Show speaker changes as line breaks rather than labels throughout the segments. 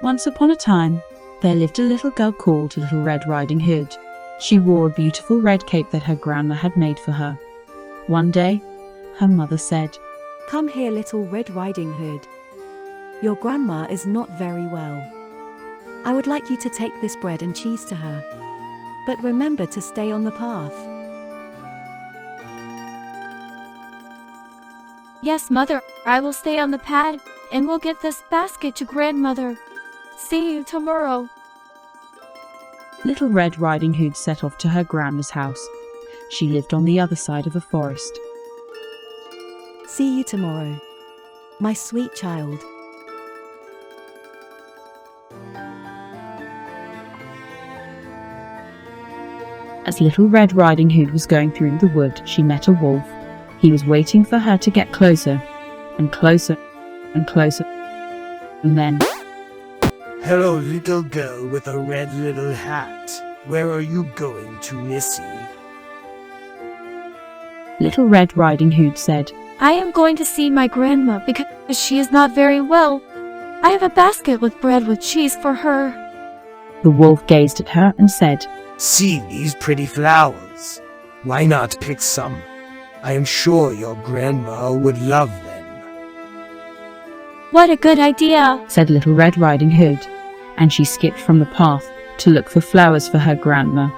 Once upon a time, there lived a little girl called Little Red Riding Hood. She wore a beautiful red cape that her grandma had made for her. One day, her mother said,
"Come here, Little Red Riding Hood. Your grandma is not very well. I would like you to take this bread and cheese to her. But remember to stay on the path."
Yes, Mother, I will stay on the path, and we'll get this basket to Grandmother. See you tomorrow.
Little Red Riding Hood set off to her grandma's house. She lived on the other side of a forest.
See you tomorrow, my sweet child.
As Little Red Riding Hood was going through the wood, she met a wolf. He was waiting for her to get closer, and closer, and closer, and then...
"Hello, little girl with a red little hat. Where are you going to, Missy?"
Little Red Riding Hood said,
I am going to see my grandma because she is not very well. I have a basket with bread with cheese for her.
The wolf gazed at her and said,
"See these pretty flowers? Why not pick some? I am sure your grandma would love them."
What a good idea,
said Little Red Riding Hood, and she skipped from the path to look for flowers for her grandma.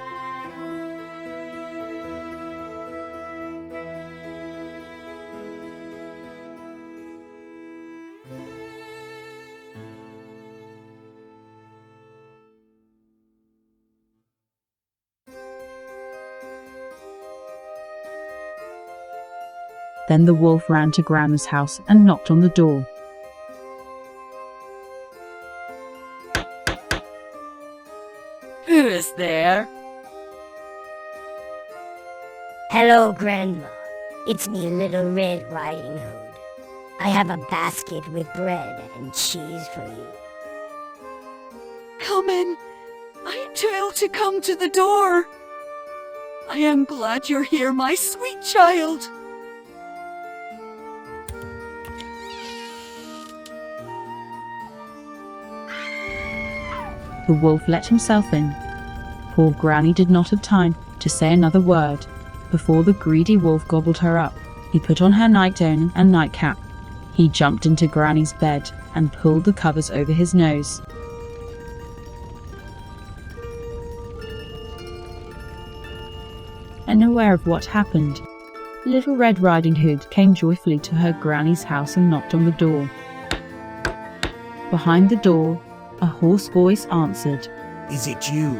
Then the wolf ran to Grandma's house and knocked on the door.
Who is there?
"Hello, Grandma. It's me, Little Red Riding Hood. I have a basket with bread and cheese for you."
Come in. I am too ill to come to the door. I am glad you're here, my sweet child.
The wolf let himself in. Poor Granny did not have time to say another word before the greedy wolf gobbled her up. He put on her nightgown and nightcap. He jumped into Granny's bed and pulled the covers over his nose. Unaware of what happened, Little Red Riding Hood came joyfully to her Granny's house and knocked on the door. Behind the door, a hoarse voice answered,
"Is it you,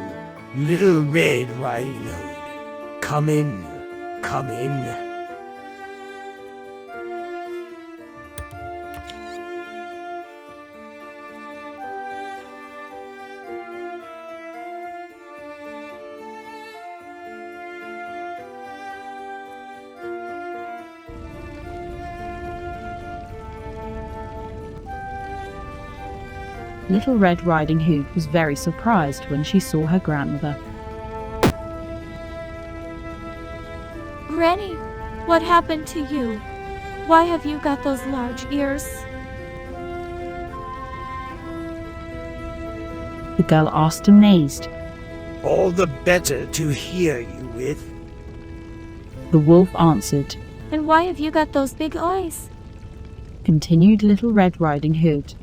Little Red Riding Hood? Come in, come in."
Little Red Riding Hood was very surprised when she saw her grandmother.
Granny, what happened to you? Why have you got those large ears?
The girl asked amazed.
"All the better to hear you with."
The wolf answered,
And why have you got those big eyes?
continued Little Red Riding Hood.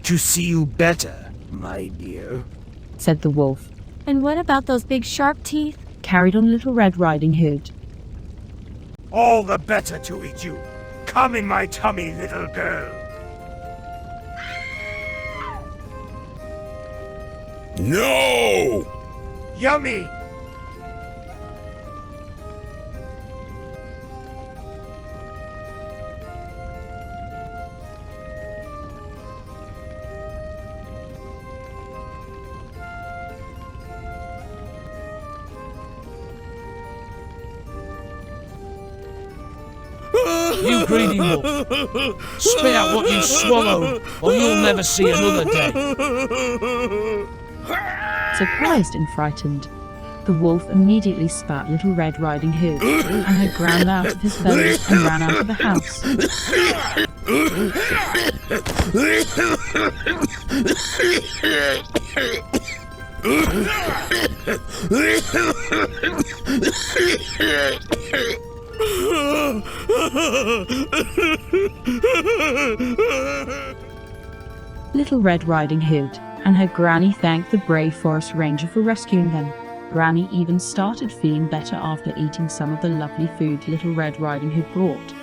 "To see you better, my dear."
Said the wolf,
And what about those big sharp teeth?
carried on Little Red Riding Hood.
"All the better to eat you. Come in my tummy, little girl."
No!
Yummy!
You greedy wolf! Spit out what you swallowed, or you'll never see another day!
Surprised and frightened, the wolf immediately spat Little Red Riding Hood and her grandma out of his belly and ran out of the house. Little Red Riding Hood and her granny thanked the brave forest ranger for rescuing them. Granny even started feeling better after eating some of the lovely food Little Red Riding Hood brought.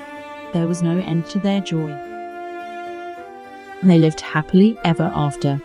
There was no end to their joy. And they lived happily ever after.